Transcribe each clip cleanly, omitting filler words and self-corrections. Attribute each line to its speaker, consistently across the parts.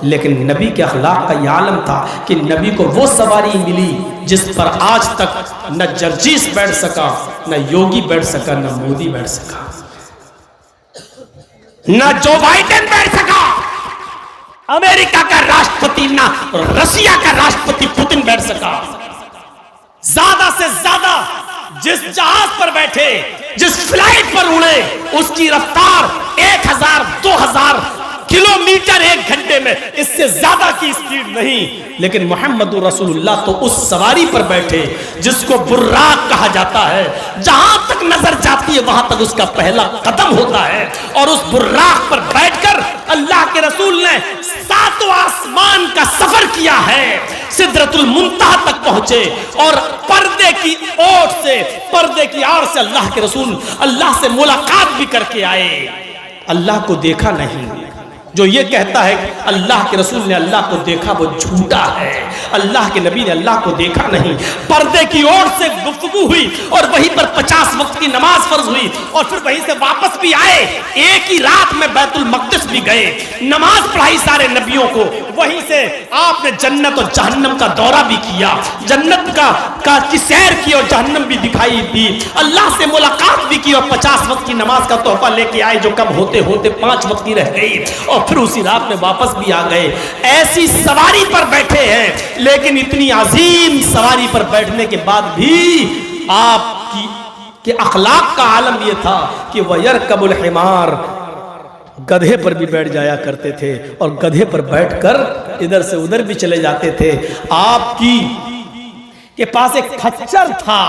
Speaker 1: لیکن نبی کے اخلاق کا یہ عالم تھا کہ نبی کو وہ سواری ملی جس پر آج تک نہ جرجیس بیٹھ سکا، نہ یوگی بیٹھ سکا، نہ مودی بیٹھ سکا، نہ جو بائیڈن بیٹھ سکا، امریکہ کا راشٹرپتی نہ رشیا کا راشٹرپتی پوتن بیٹھ سکا۔ زیادہ سے زیادہ جس جہاز پر بیٹھے، جس فلائٹ پر اڑے، اس کی رفتار 1000 2000 کلومیٹر 1 گھنٹے میں، اس سے زیادہ کی سپیڈ نہیں۔ لیکن محمد رسول اللہ تو اس سواری پر بیٹھے جس کو براق کہا جاتا ہے، جہاں تک نظر جاتی ہے وہاں تک اس کا پہلا قدم ہوتا ہے، اور اس براق پر بیٹھ کر اللہ کے رسول نے 7 آسمان کا سفر کیا ہے، سدرۃ المنتہا تک پہنچے، اور پردے کی اوٹ سے، پردے کی آڑ سے اللہ کے رسول اللہ سے ملاقات بھی کر کے آئے۔ اللہ کو دیکھا نہیں، جو یہ کہتا ہے کہ اللہ کے رسول نے اللہ کو دیکھا وہ جھوٹا ہے۔ اللہ کے نبی نے اللہ کو دیکھا نہیں، پردے کی اوٹ سے گفتگو ہوئی، اور وہیں پر 50 وقت کی نماز فرض ہوئی، اور پھر وہیں سے واپس بھی آئے، ایک ہی رات میں بیت المقدس بھی گئے، نماز پڑھائی سارے نبیوں کو، وہیں سے آپ نے جنت اور جہنم کا دورہ بھی کیا، جنت کی سیر کی اور جہنم بھی دکھائی دی، اللہ سے ملاقات بھی کی، اور 50 وقت کی نماز کا تحفہ لے کے آئے جو کم ہوتے ہوتے 5 وقت کی رہ گئی، اور پھر اسی رات میں واپس بھی آ گئے۔ ایسی سواری پر بیٹھے ہیں، لیکن اتنی عظیم سواری پر بیٹھنے کے بعد بھی آپ کی اخلاق کا عالم یہ تھا کہ وَيَرْكَبُ الْحِمَارِ، گدھے پر بھی بیٹھ جایا کرتے تھے، اور گدھے پر بیٹھ کر ادھر سے ادھر بھی چلے جاتے تھے۔ آپ کے پاس ایک کھچر تھا،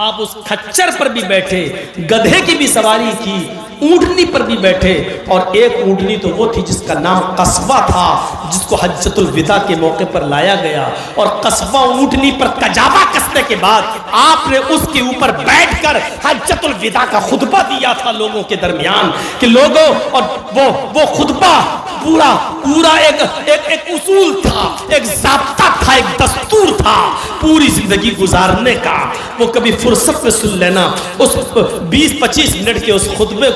Speaker 1: آپ اس کھچر پر بھی بیٹھے، گدھے کی بھی سواری کی، اونٹنی پر بھی بیٹھے، اور ایک اونٹنی تو وہ تھی جس کا نام قصبہ تھا، جس کو حجۃ الوداع کے موقع پر لایا گیا، اور قصبہ اونٹنی پر کجاوا کسنے کے بعد آپ نے اس کے اوپر بیٹھ کر حجۃ الوداع کا خطبہ دیا تھا لوگوں کے درمیان کہ لوگوں، اور وہ خطبہ پورا ایک اصول تھا، ایک ضابطہ تھا، ایک دستور تھا پوری زندگی گزارنے کا۔ وہ کبھی فرصت میں سن لینا، اس 20-25 منٹ کے اس خطبے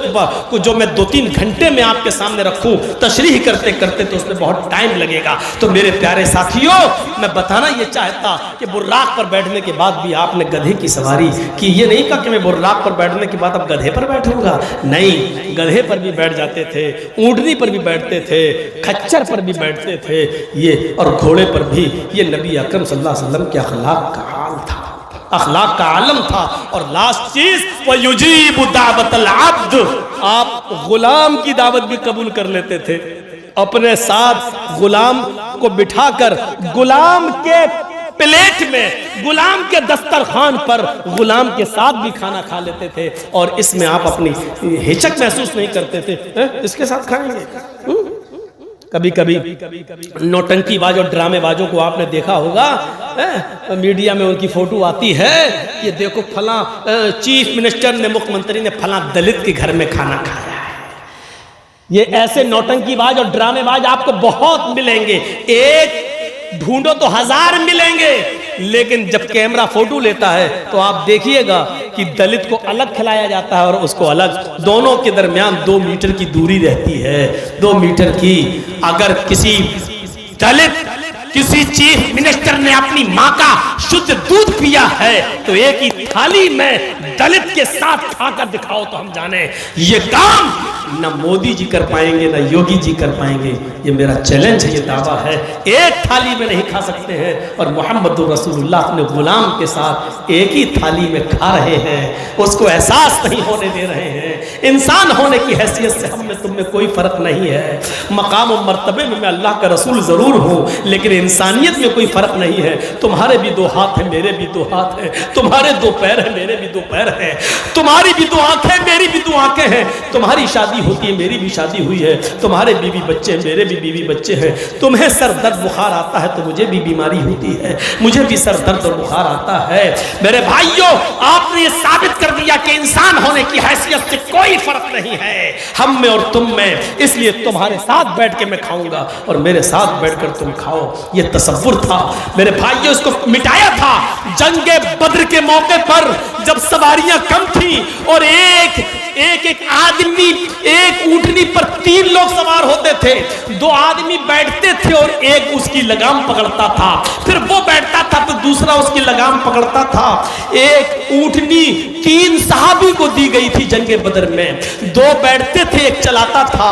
Speaker 1: کو جو میں 2-3 گھنٹے میں آپ کے سامنے رکھوں، تشریح کرتے کرتے تو اس میں بہت ٹائم لگے گا۔ تو میرے پیارے ساتھیوں، میں بتانا یہ چاہتا کہ براق پر بیٹھنے کے بعد بھی آپ نے گدھے کی سواری کی۔ یہ نہیں کہا کہ میں براق پر بیٹھنے کے بعد اب گدھے پر بیٹھوں گا، نہیں، گدھے پر بھی بیٹھ جاتے تھے، اونٹنی پر بھی بیٹھتے تھے، کھچر پر بھی بیٹھتے تھے، یہ اور گھوڑے پر بھی۔ یہ نبی اکرم صلی اللہ علیہ وسلم کے اخلاق کا حال تھا، اخلاق کا عالم تھا۔ اور لاسٹ چیز، وَيُجِيبُ دَعْوَةَ الْعَبْدِ، آپ غلام کی دعوت بھی قبول کر لیتے تھے، اپنے ساتھ غلام کو بٹھا کر غلام کے پلیٹ میں، غلام کے دسترخوان پر غلام کے ساتھ بھی کھانا کھا لیتے تھے، اور اس میں آپ اپنی ہچک محسوس نہیں کرتے تھے، اس کے ساتھ کھائیں گے۔ کبھی کبھی نوٹنکی باز اور ڈرامے بازوں کو آپ نے دیکھا ہوگا، میڈیا میں ان کی فوٹو آتی ہے کہ دیکھو فلاں چیف منسٹر نے، مکھ منتری نے فلاں دلت کے گھر میں کھانا کھایا ہے۔ یہ ایسے نوٹنکی باز اور ڈرامے باز آپ کو بہت ملیں گے، ایک ڈھونڈو تو 1000 ملیں گے، لیکن جب کیمرہ فوٹو لیتا ہے تو آپ دیکھیے گا کہ دلت کو الگ کھلایا جاتا ہے اور اس کو الگ، دونوں کے درمیان 2 میٹر کی دوری رہتی ہے، 2 میٹر کی۔ اگر کسی دلت، کسی چیف منسٹر نے اپنی ماں کا شدھ دودھ پیا ہے تو ایک ہی تھالی میں دلت کے ساتھ کھا کر دکھاؤ تو ہم جانیں یہ کام نہ مودی جی کر پائیں گے، نہ یوگی جی کر پائیں گے۔ یہ میرا چیلنج ہے، یہ دعویٰ ہے، ایک تھالی میں نہیں کھا سکتے ہیں، اور محمد رسول اللہ اپنے غلام کے ساتھ ایک ہی تھالی میں کھا رہے ہیں، اس کو احساس نہیں ہونے دے رہے ہیں۔ انسان ہونے کی حیثیت سے ہم میں تم میں کوئی فرق نہیں ہے، مقام و مرتبے میں اللہ کا رسول ضرور ہوں، لیکن انسانیت میں کوئی فرق نہیں ہے۔ تمہارے بھی 2 ہاتھ ہیں، میرے بھی 2 ہاتھ ہیں، تمہارے 2 پیر ہیں، میرے بھی 2 پیر ہیں، تمہاری بھی 2 آنکھیں، میری بھی 2 آنکھیں ہیں، تمہاری شادی ہوتی ہے، میری بھی شادی ہوئی ہے، تمہارے بیوی بچے ہیں، میرے بھی بیوی بچے ہیں، تمہیں سر درد بخار آتا ہے تو مجھے بھی بیماری ہوتی ہے، مجھے بھی سر درد اور بخار آتا ہے۔ میرے بھائیوں، آپ نے یہ ثابت کر دیا کہ انسان ہونے کی حیثیت سے کوئی فرق نہیں ہے ہم میں اور تم میں، اس لیے تمہارے ساتھ بیٹھ کے میں کھاؤں گا اور میرے ساتھ بیٹھ کر تم کھاؤ۔ یہ تصور تھا میرے بھائیوں، اس کو مٹایا تھا جنگ بدر کے موقع پر جب سواریاں کم تھیں اور ایک آدمی ایک اونٹنی پر 3 لوگ سوار ہوتے تھے، 2 آدمی بیٹھتے تھے اور ایک اس کی لگام پکڑتا تھا، پھر وہ بیٹھتا تھا تو دوسرا اس کی لگام پکڑتا تھا۔ ایک اونٹنی 3 صحابی کو دی گئی تھی جنگ بدر میں، 2 بیٹھتے تھے، ایک چلاتا تھا۔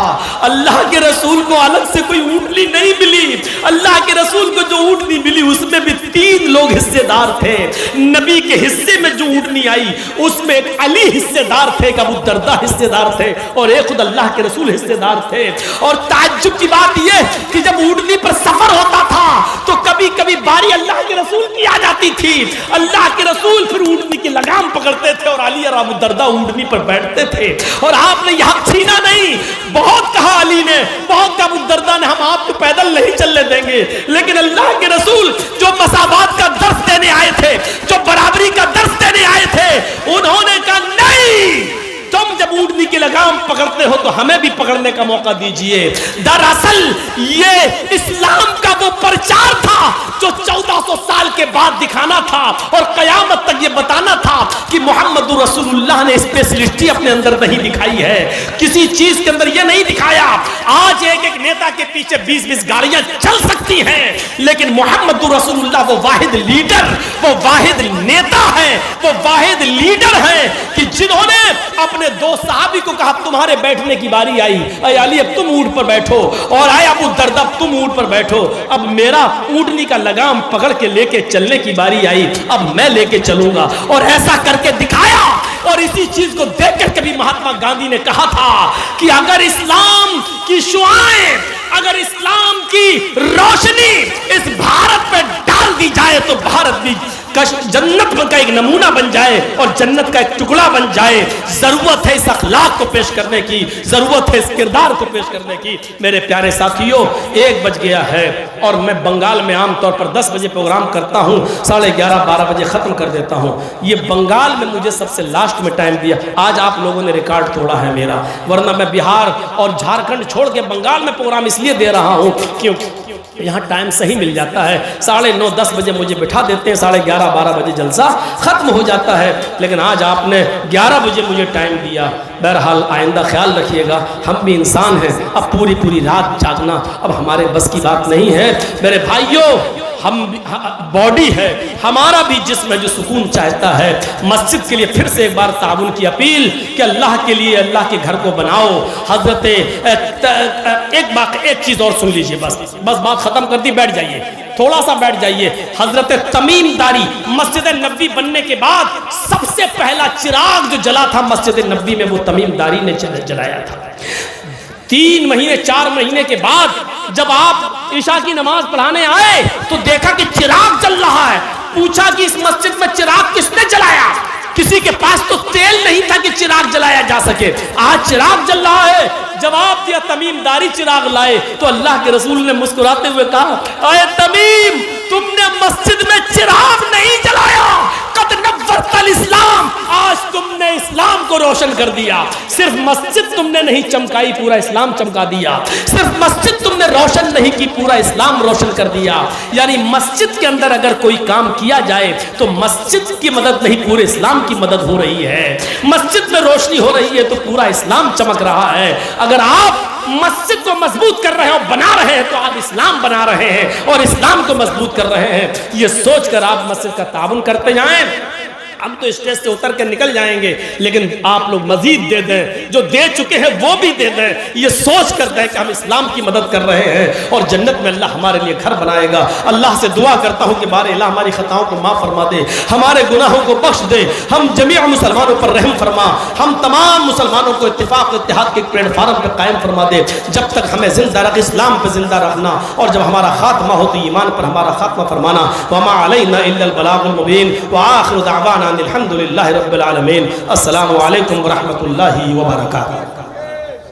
Speaker 1: اللہ کے رسول کو الگ سے کوئی اونٹنی نہیں ملی، اللہ کے رسول کو جو اونٹنی ملی اس میں بھی 3 لوگ حصے دار تھے۔ نبی کے حصے میں جو اونٹنی آئی اس میں ایک علی حصے دار تھے، ایک ابو الدرداء حصے دار تھے اور ایک خود اللہ کے رسول حصے دار تھے۔ اور تعجب کی بات یہ کہ جب اونٹنی پر سفر ہوتا تھا تو کبھی کبھی باری اللہ کے رسول کی آ جاتی تھی، اللہ کے رسول پھر اونٹنی کی لگام پکڑتے تھے اور علی اور ابو الدرداء اونٹنی پر بیٹھتے تھے۔ اور آپ نے یہ حق چھینا نہیں، بہت کہا علی نے، بہت کہا ابو الدرداء نے، ہم آپ کو پیدل نہیں چلنے دیں گے، لیکن اللہ کے رسول جو مساوات کا درس دینے آئے تھے، جو برابری کا درس دینے آئے تھے، انہوں نے کہا نہیں، تم جب اونٹنی کی لگام پکڑتے ہو تو ہمیں بھی پکڑنے کا موقع دیجئے۔ دراصل یہ اسلام کا وہ پرچار تھا جو 1400 سال کے بعد دکھانا تھا اور قیامت تک یہ بتانا تھا کہ محمد رسول اللہ نے اسپیشلسٹی اپنے اندر نہیں دکھائی ہے، کسی چیز کے اندر یہ نہیں دکھایا۔ آج ایک نیتا کے پیچھے 20 گاڑیاں چل سکتی ہیں، لیکن محمد رسول اللہ وہ واحد لیڈر، وہ واحد نیتا ہے، وہ واحد لیڈر ہے کہ جنہوں نے اپنے 2 صحابی کو کہا تمہارے بیٹھنے کی باری آئی، اے علی اب تم اونٹ پر بیٹھو، اور اے ابو الدرداء اب تم اونٹ پر بیٹھو، اب میرا اونٹنی کا لگام پکڑ کے لے کے چلنے کی باری آئی، اب میں لے کے چلوں گا، اور ایسا کر کے دکھایا۔ اور اسی چیز کو دیکھ کر کبھی مہاتما گاندھی نے کہا تھا کہ اگر اسلام کی شعائیں، اگر اسلام کی روشنی اس بھارت پہ ڈال دی جائے تو بھارت بھی جنت کا ایک نمونہ بن جائے اور جنت کا ایک ٹکڑا بن جائے۔ ضرورت ہے اس اخلاق کو پیش کرنے کی، ضرورت ہے اس کردار کو پیش کرنے کی۔ میرے پیارے ساتھیوں، 1 بج گیا ہے اور میں بنگال میں عام طور پر 10 بجے پروگرام کرتا ہوں، 11:30 12 بجے ختم کر دیتا ہوں۔ یہ بنگال میں مجھے سب سے لاسٹ میں ٹائم دیا، آج آپ لوگوں نے ریکارڈ توڑا ہے میرا، ورنہ میں بہار اور جھارکھنڈ چھوڑ کے بنگال میں پروگرام اس لیے دے رہا ہوں کیونکہ یہاں ٹائم صحیح مل جاتا ہے، 9:30 10 بجے مجھے بٹھا دیتے ہیں، 11:30 12 بجے جلسہ ختم ہو جاتا ہے، لیکن آج آپ نے 11 بجے مجھے ٹائم دیا۔ بہرحال آئندہ خیال رکھیے گا، ہم بھی انسان ہیں، اب پوری رات جاگنا اب ہمارے بس کی بات نہیں ہے۔ میرے بھائیوں، ہم باڈی ہے، ہمارا بھی جسم ہے جو سکون چاہتا ہے۔ مسجد کے لیے پھر سے ایک بار تعاون کی اپیل کہ اللہ کے لیے اللہ کے گھر کو بناؤ۔ حضرت ایک چیز اور سن لیجئے، بس بات ختم کر دی، بیٹھ جائیے، تھوڑا سا بیٹھ جائیے۔ حضرت تمیم داری مسجد نبوی بننے کے بعد سب سے پہلا چراغ جو جلا تھا مسجد نبوی میں وہ تمیم داری نے جلایا تھا۔ 3 مہینے 4 مہینے کے بعد جب آپ عشاء کی نماز پڑھانے آئے تو دیکھا کہ چراغ جل رہا ہے، پوچھا کہ اس مسجد میں چراغ کس نے جلایا؟ کسی کے پاس تو تیل نہیں تھا کہ چراغ جلایا جا سکے، آج چراغ جل رہا ہے۔ جواب دیا تمیم داری چراغ لائے تو اللہ کے رسول نے مسکراتے ہوئے کہا، اے تمیم، تم نے مسجد میں چراغ نہیں جلایا، قد نورت الاسلام، آج تم نے اسلام کو روشن کر دیا۔ صرف مسجد تم نے نہیں چمکائی، پورا اسلام چمکا دیا۔ صرف مسجد تم نے روشن نہیں کی، پورا اسلام روشن کر دیا۔ یعنی مسجد کے اندر اگر کوئی کام کیا جائے تو مسجد کی مدد نہیں، پورے اسلام کی مدد ہو رہی ہے۔ مسجد میں روشنی ہو رہی ہے تو پورا اسلام چمک رہا ہے۔ اگر آپ مسجد کو مضبوط کر رہے ہیں اور بنا رہے ہیں تو آپ اسلام بنا رہے ہیں اور اسلام کو مضبوط کر رہے ہیں۔ یہ سوچ کر آپ مسجد کا تعاون کرتے جائیں۔ ہم تو اسٹیج سے اتر کے نکل جائیں گے، لیکن آپ لوگ مزید دے دیں، جو دے چکے ہیں وہ بھی دے دیں، یہ سوچ کر دیں کہ ہم اسلام کی مدد کر رہے ہیں اور جنت میں اللہ ہمارے لیے گھر بنائے گا۔ اللہ سے دعا کرتا ہوں کہ بار الہ ہماری خطاؤں کو معاف فرما دے، ہمارے گناہوں کو بخش دے، ہم جمیع مسلمانوں پر رحم فرما، ہم تمام مسلمانوں کو اتفاق اتحاد کے پلیٹ فارم پہ قائم فرما دے، جب تک ہمیں زندہ رکھ، اسلام پہ زندہ رکھنا، اور جب ہمارا خاتمہ ہو تو ایمان پر ہمارا خاتمہ فرمانا۔ وما علینا الا البلاغ المبین، وآخر دعوانا الحمد للہ رب العالمین۔ السلام علیکم ورحمۃ اللہ وبرکاتہ۔